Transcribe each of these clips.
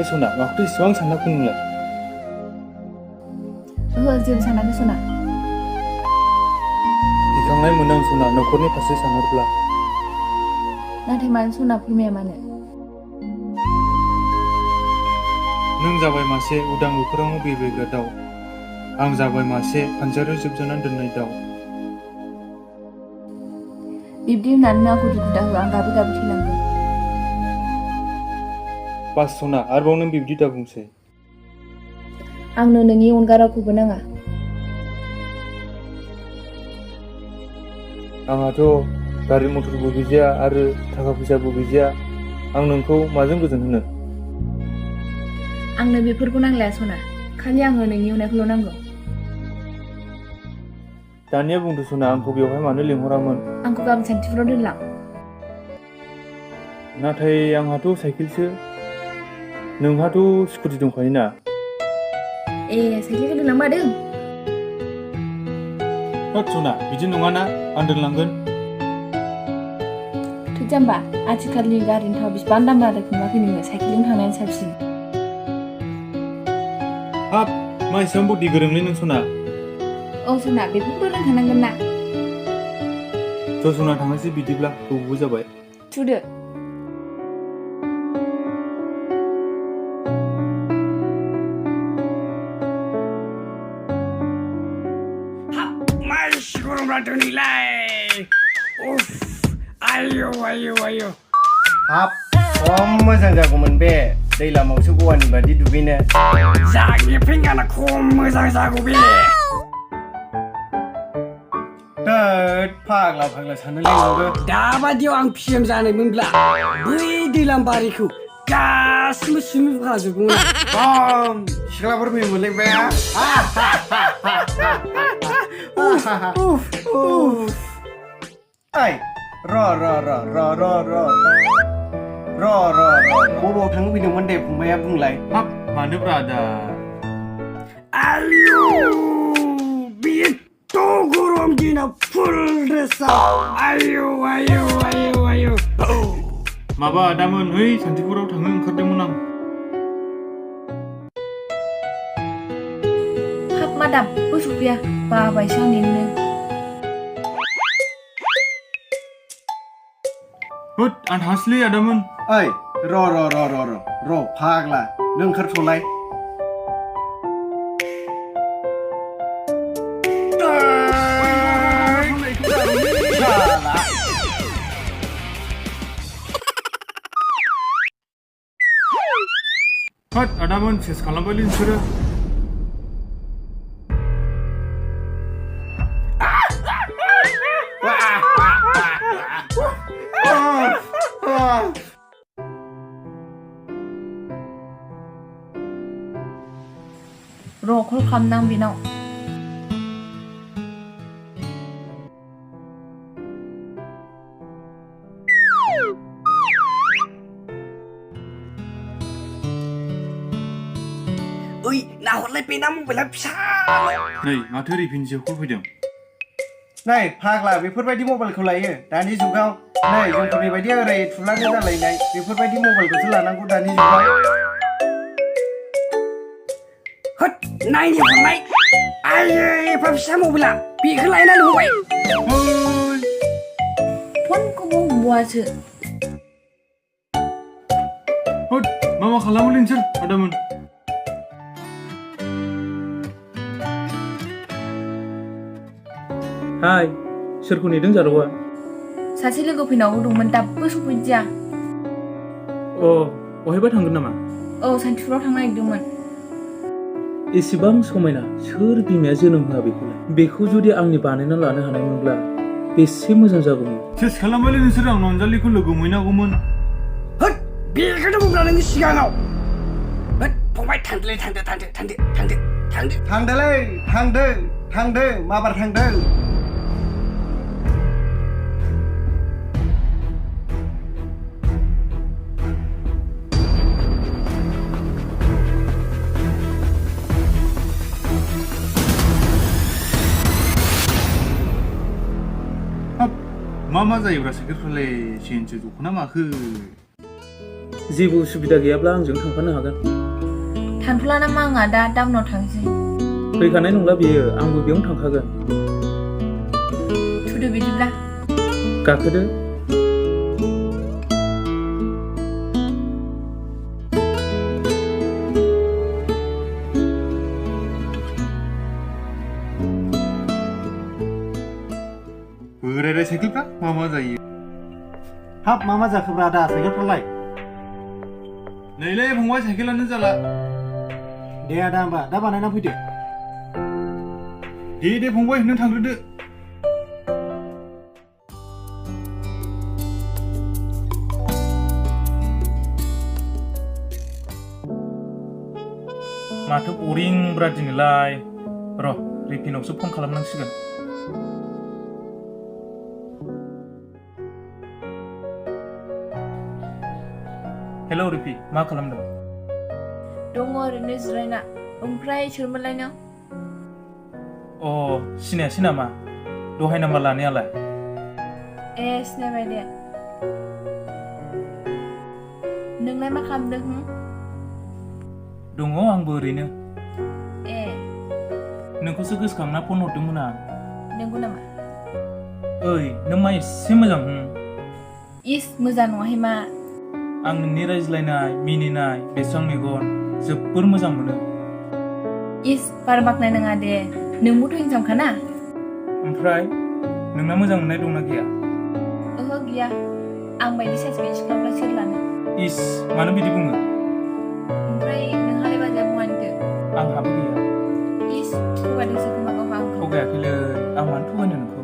सना माखौथो इसेबां सानना बुंनोलाय ओहो जेबो सानाखै सना गिखांनाय मोनो आं सना न'खरनि फारसे सानहरब्ला नाथाय मानो सना फोरमाया मानो नों जाबाय मासे उदां अख्राङाव बिरबायग्रा दाउ आं जाबाय मासे फानजाराव जोबजानानै दोननाय दाउ बिब्दि होननानै आंखौ दुखु दाहो आं गाबै गाबै थैलांगोन बास सना आरोबाव नों बिब्दि दा बुंसै आंनो नोंनि अनगा रावखौबो नाङा आंहाथ' गारि मथरबो गैजाया आरो थाखा फैसाबो गैजाया आं नोंखौ माजों गोजोन होनो आंनो बेफोरखौ नांलाया सना खालि आंनो नोंनि अननायखौल' नांगौ दानिया बुंदो सना आंखौ बेवहाय मानो लिंहरामोन आंखौ गाबोन सानथिफुराव दोनलां नाथाय आंहाथ' साइकेलसो नोंहाथ' स्कुटि दंखायोना ए साइकेलखौ दोनलां मादों होद सना बिदि नङाना आं दोनलांगोन थोद जाम्बा आथिखालनि गारिनि थाव बिसिबां दाम जादों नुवाखै नोङो साइकेलजों थांनायानो साबसिन हाब मा एसेबां बुद्धि गोरोंलै नों सना औ सना बेफोरखौ रोंखानांगोन ना ज' सना थांनोसै बिदिब्ला गोबावबो जाबाय थुदो हाब खम मोजां जागौमोन बे दैलामावसो गवानि बादि दुगैनो जागि फिंगाना खम मोजां जागौ बे थोद फाग्ला फाग्ला सानदोंलै नोंबो दाबादियाव आं पिएम जानायमोनब्ला बै दैलामबारिखौ गासिबो सुइमिं खालामजोबगौमोन खम सिख्लाफोर फैनो मोनलायबाय ओइ बबाव थांनो फैदोंमोन दे फंबाया बुंलाय हाब मानोब्रा आदा आयु बेथ' गरम दिनाव फुल ड्रेसाव आयु आयु आयु आयु माबा आदामोन है सान्तिपुराव थांनो ओंखारदोंमोन आं हाब मा दाबो सफैया बाबायसो आं नेनो होद आं थांसैलै आदामोन ओइ र' फाग्ला नों ओंखारथ'लाय होद आदामोन सेस खालामबायलै नोंसोरो र' कल खालामनां बेनाव ओइ नाहरलाय बेना मबाइला फिसा नै माथो रिफिनसो कल फैदों नै फाग्ला बेफोरबायदि मबाइलखौ लायो दानि जुगाव नै जोंफोरनि बायदि ओरै थुलानो जालायनाय बेफोरबायदि मबाइलखौसो लानांगौ दानि जुगाव होद नायनो हरनाय आयै एफा फिसा मबाइला बेखौ लायनानै होबाय फनखौबो हमबावासो होद मा खालामोलै नोंसोर आदामोन हाय सोरखौ नेदों जारौआ सासे लोगो फैनांगौ दंमोन दाबो सफैदिया बहायबा थांगोन नामा औ सान्तिपुराव थांनो नागिरदोंमोन एसेबां समायना सोर बिमाया जोनोम होआ बेखौ जुदि आंनि बानायना लानो हानायमोनब्ला बेसे मोजां जागौमोन सेस खालामबायलै नोंसोर आं अनजालिखौ लोगो मोनहैनांगौमोन होद बेखौनो बुंब्ला नोङो सिगाङाव होद फंबाय थांदोलै थांदो माबार थांदों मा जायोब्रा साइकेलफ्रालाय चेनसो जखोना माखो जेबो उसुबिदा गैयाब्ला आंजों थांफानो हागोन। थांथ'ला नामा आंहा दा टाउनाव थांसै। फैखानाय नंला बियो, आंबो बेयावनो थांखागोन। थुदो बिदिब्ला। गाखोदो। बोरायराय साइकेलफ्रा मा जायो? हाब मा जाखोब्रा आदा साइकेलफ्रालाय? नैलै फंबाय साइकेलानो जाला। दे आदा होमबा दा बानायना फैदो। दे फंबाय नों थांग्रोदो। माथो बरिं ब्रा दिनैलाय। र' रिफिनावसो फन खालामनांसिगोन। हेलौ रिफि, मा खालामदों? दङ ओरैनो जिरायना। ओमफ्राय सोरमोनलाय नों? अ सिनायासै नामा? दहाय नाम्बार लानायालाय? ए सिनायबाय दे। नोंलाय मा खालामदों? दङ आंबो ओरैनो। ए नोंखौसो गोसोखांना फन हरदोंमोन आं। नंगौ नामा? ओइ नों मा एसे मोजां? इस मोजां नङाहाय मा? आं नोंनि रायज्लायनाय मिनिनाय बेसेबां मेगन जोबोर मोजां मोनो। इस बार बाखनाय नङा दे, नोंबोथ' हिनजावखाना। ओमफ्राय नोंना मोजां मोननाय दंना गैया? ओहो गैया, आं बायदि साइस गैयै सिख्लाफ्रा सोर लानो। इस मानो बिदि बुङो? ओमफ्राय नोंहालाय बाजैया बहानिथो? आंहाबो गैया। इस थगायदोंसो खोमा गावहा आंखौ। थगायाखैलै, आं मानो थगायनो नोंखौ?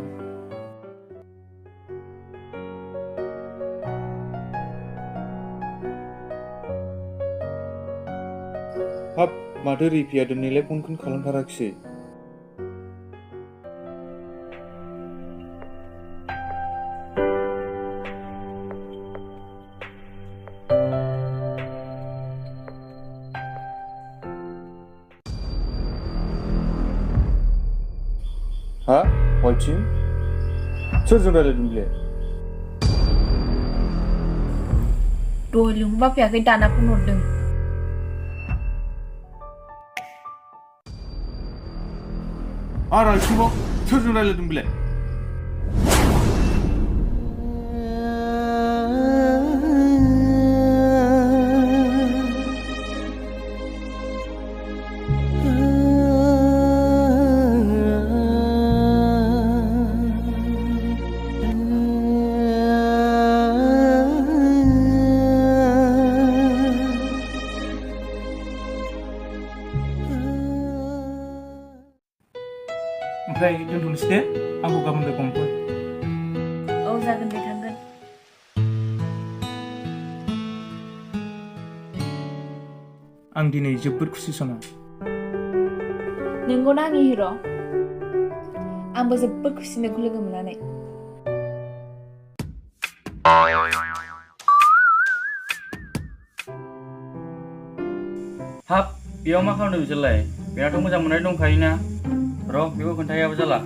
हाब माथो रिफिया दिनैलाय फनखौनो खालामथाराखिसै। हा वाइथिं सोरजों रायलायदों बिलाय? दहाय लिंहरबा फैयाखै, दाना फन हरदों। आरो आइथिंबाव सोरजों रायलायदों बिलाय? ओमफ्राय दोनथ'नोसै दे, आंखौ गाबोन लोगो हमफै। औ जागोन दे, थांगोन। आं दिनै जोबोद खुसि सना। नोंगौना आंनि हिर'? आंबो जोबोद खुसि नोंखौ लोगो मोननानै। हाब बेयाव मा खालामदों बिसोरलाय? बेनाथ' मोजां मोननाय दंखायोना। र' बेखौ खोन्थायाबो जाला।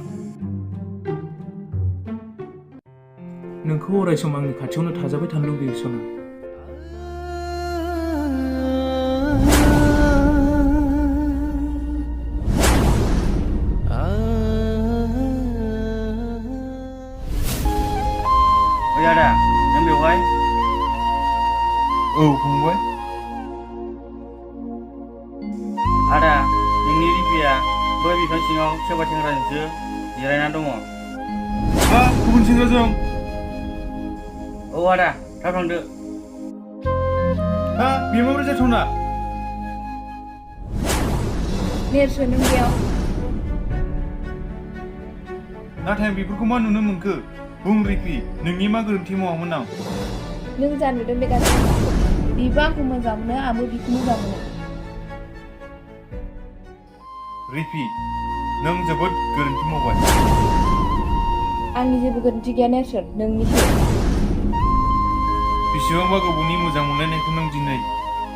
नोंखौ अराय सम आंनि खाथियावनो थाजाबाय थानो लुबैयो सना। ओइ आदा, नों बेवहाय? औ फंबाय। आदा, नोंनि रिफिया बै बिफां सिङाव सोरबा सेंग्राजोंसो जिरायना दङ। हा गुबुन सेंग्राजों? औ आदा, थाब थांदो। हा बेयो माबोरै जाथावना? नेरसोन नों बेयाव? नाथाय आं बेफोरखौ मा नुनो मोनखो? बुं रिफि, नोंनि मा गोरोन्थि मावामोन आं? नों जा नुदों बे गासैबो बिबो आंखौ मोजां मोनो, आंबो बिखौ मोजां मोनो। रिफि, नों जोबोद गोरोन्थि मावबाय। आंनि जेबो गोरोन्थि गैया नेरसोन, नोंनिसो। बेसेबांबा गोबावनि मोजां मोनलायनायखौ नों दिनै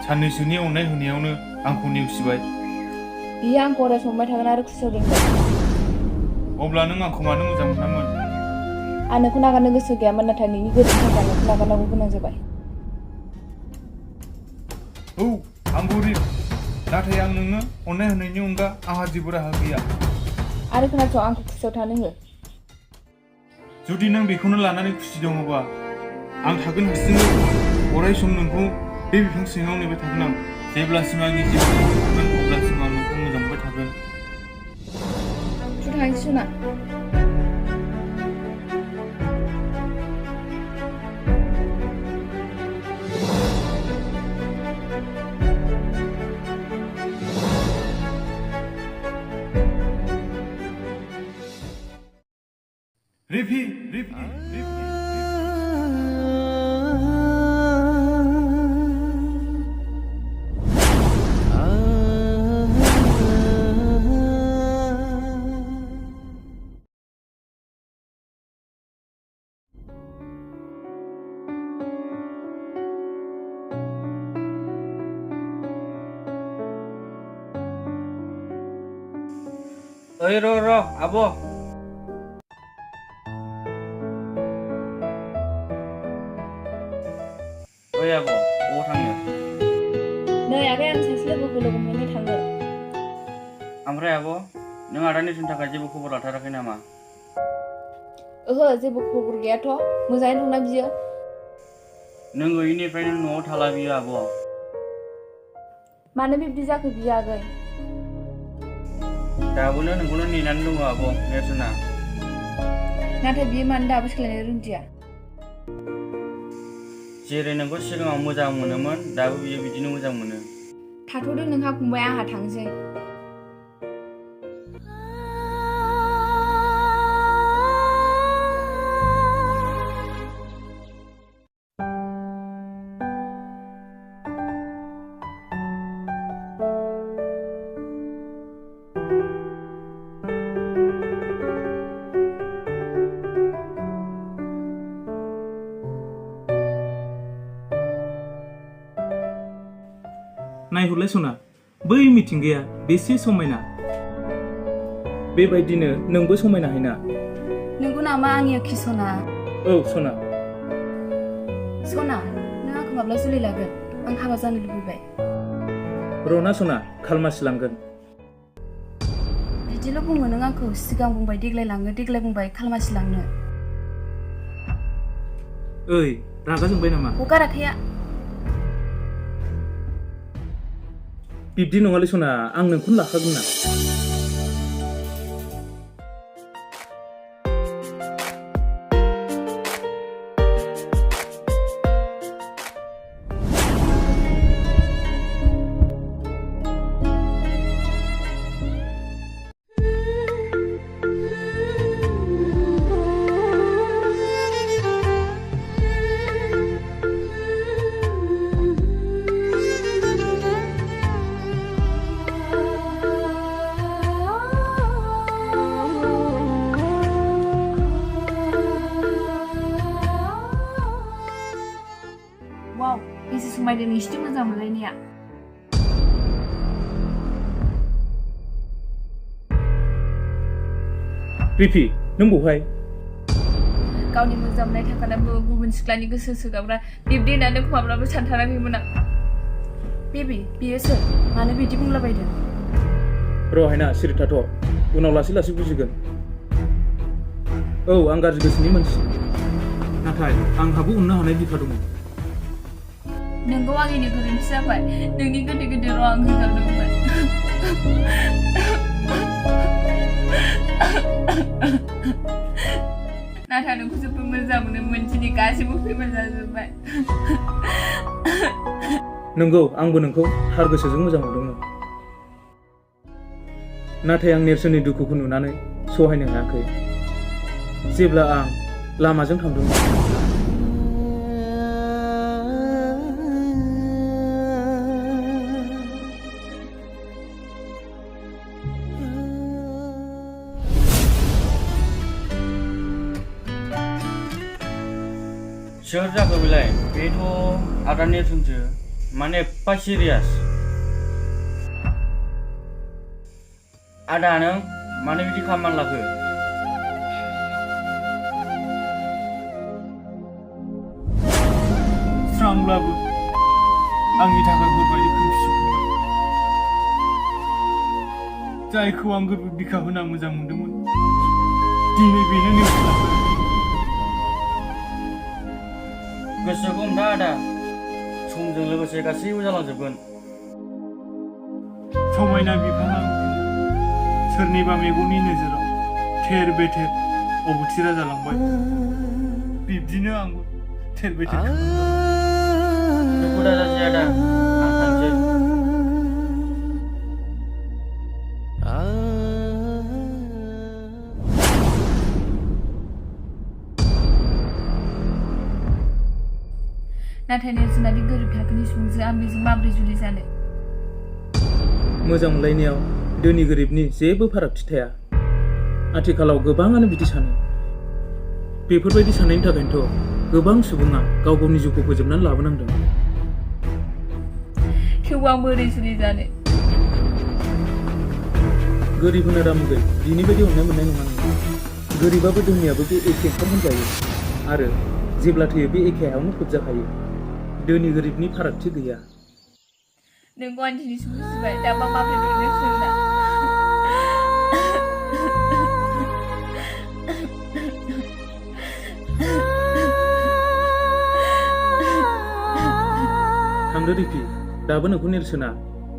साननैसोनि अननाय होनायावनो आंखौ नेवसिबाय। बियो आंखौ अराय संबाय थागोन आरो खुसियाव दोनगोन। अब्ला नों आंखौ मानो मोजां मोनामोन? आं नोंखौ नागारनो गोसो गैयामोन, नाथाय नोंनि गोरोन्थिनि थाखाय नोंखौ नागारनांगौ गोनां जाबाय। औ आं गरिब नाथाय आं नोंनो अननाय होनायनि अनगा आंहा जेबो राहा गैया आरो खोनासं आंखौ खुसियाव थानो हो जुदि नों बेखौनो लानानै खुसि दङबा आं थागोन हारसिङै अराय सम नोंखौ बे बिफां सिङाव नेबाय थागोन आं जेब्लासिम आंनि जिउखौ थागोन अब्लासिम आं नोंखौ मोजां मोनबाय थागोन थांसै सना रिफि ओइ र' आब' ओइ आब' बबाव थांनो नै आगै आं सासे लोगोखौ लोगो मोननो थाङो ओमफ्राय आब' नों आदानि थाखाय जेबो खबर लाथाराखै नामा ओहो जेबो खबर गैयाथ' मोजाङै दंना बियो नों गैयिनिफ्रायनो न'आव थाला बियो आब' मानो बिब्दि जाखो बियो आगै दाबोनो नोंखौनो नेनानै दङ आब' नेर्सोना नाथाय बियो मानो दाबो सोलायनो रोंदिया जेरै नोंखौ सिगाङाव मोजां मोनोमोन दाबो बियो बिदिनो मोजां मोनो थाथ'दो नोंहा फंबाय आंहा थांसै नायहरलाय सना बै मिथिंगाया बेसे समायना बेबायदिनो नोंबो समायनाहायना नोंगौ नामा आंनि आखि सना औ सना सना नों आंखौ माब्ला जुलि लागोन आं हाबा जानो लुबैबाय रना सना खालमासि लांगोन बिदिल' बुङो नों आंखौ सिगां बुंबाय देग्लाय लाङो देग्लाय बुंबाय खालमासि लांनो ओइ रागा जोंबाय नामा हगाराखैया बिब्दि नङालै सना आं नोंखौनो लाखागोन ना वाव बेसे समायदों नोंसिनि मोजां मोनलायनाया रिफि नों बहाय गावनि मोजां मोननाय थाखानाबो गुबुन सिख्लानि गोसो सोगाग्रा बिब्दि होननानै माब्लाबा सानथाराखैमोन आं बेबि बियो सोर मानो बिदि बुंलाबायदों रहायना सिरि थाथ' उनाव लासै लासै बुजिगोन औ आं गाज्रि गोसोनि मानसि नाथाय आंहाबो अननो हानाय बिखा दङ नोंगौ आंनिनो गोरोन्थि जाबाय नोंनि गोदै गोदै राव आं होगारदोंमोन नाथाय नोंखौ जोबोद मोजां मोनोमोन दिनै गासैबो फैमाल जाजोब्बाय नंगौ आंबो नोंखौ थार गोसोजों मोजां मोनदोंमोन नाथाय आं नेर्सोननि दुखुखौ नुनानै सहायनो हायाखै जेब्ला आं लामाजों थांदोंमोन सोर जाखो बेलाय बेथ' आदा नेर्सोनसो माने एफा सिरियास आदा नों मानो बिदि खालामनानै लाखो स्रांब्लाबो आंनि थाखाय हरबायदि खोमसि फंबाय जायखौ आं गोरबो बिखा होना मोजां मोनदोंमोन दिनै बेनो नेवसिलांबाय गोसोखौ हमथा आदा समजों लोगोसे गासैबो जालांजोबगोन समायना बिफाङा सोरनिबा मेगननि नोजोराव थेर बेथेर अबथिरा जालांबाय बिब्दिनो आंबो थेर बेथेर दुखु दाजासै आदा आं थांसै नाथाय नेर्सोनादि गोरिब थाखोनि सुबुंजों आं बेजों माबोरै जुलि जानो मोजां मोनलायनायाव धोनि गोरिबनि जेबो फारागथि थाया आथिखालाव गोबाङानो बिदि सानो बेफोरबायदि साननायनि थाखायनोथ' गोबां सुबुङा गाव गावनि जिउखौ फोजोबनानै लाबोनांदों थेवबो आं बोरै जुलि जानो गोरिब होनो दामुगै बिनि बायदि अननाय मोननाय नङा नोङो गोरिबाबो धोनियाबो बे एखे ओंखाम होनजायो आरो जेब्ला थैयो बे एखे हायावनो फबजाखायो धोनि गोरिबनि फारागथि गैया नोंखौ आं दिनैसो बुजिबाय दाबा माबोरै दं नेर्सोना थांदो रिफि दाबो नोंखौ नेर्सोना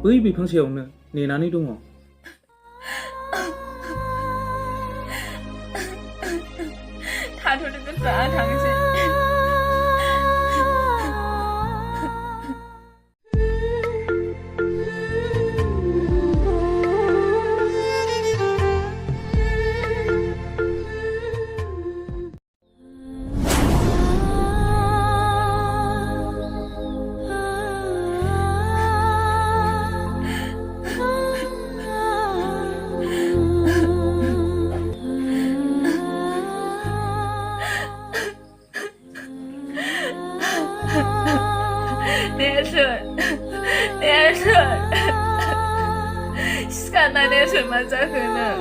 बै बिफां सायावनो नेनानै दङ थाथ'नो गोसोआ आं थांसै नेर्सोन सिखारनाय नेर्सोन मा जाखो नों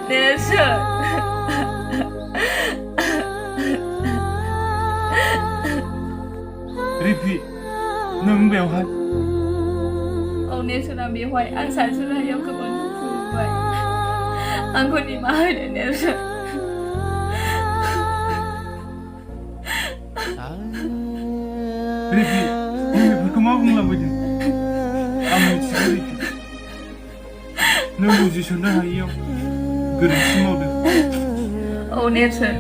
नेर्सोन रिफि नों बेवहाय औ नेर्सोन आं बेवहाय आं सानस'नो हायियाव गोबां दुखु मोनबाय आंखौ निमाहा होदो नेर्सोन रिफि नों बेफोरखौ मा बुंलांबायदों आं मिथिगौ रिफि नों बुजिसननो हायियाव गोरोन्थि मावदों औ नेर्सोन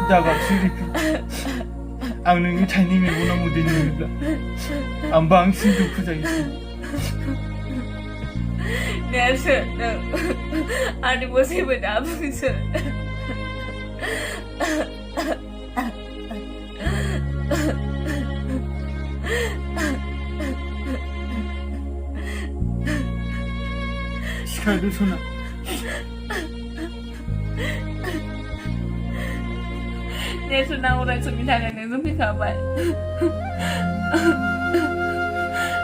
दागाबसै रिफि आं नोंनि थाइनै मेगनाव मोदै नुयोब्ला आं बांसिन दुखु जायो नेर्सोन नों आरोबाव जेबो दा बुंसो सिखारदो सना नेर्सोन आं अराय समनि थाखाय नोंजों फैखाबाय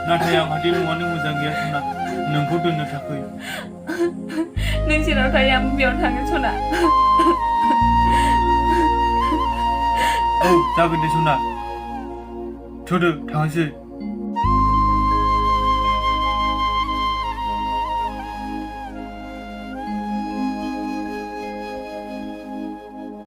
नाथाय आंहा दि न'आनो मोजां गैया सना नोंखौ दोननो थाखाय नों जेराव थायो आं बेयाव थांगोन सना औ जागोन दे सना थुदो थांसै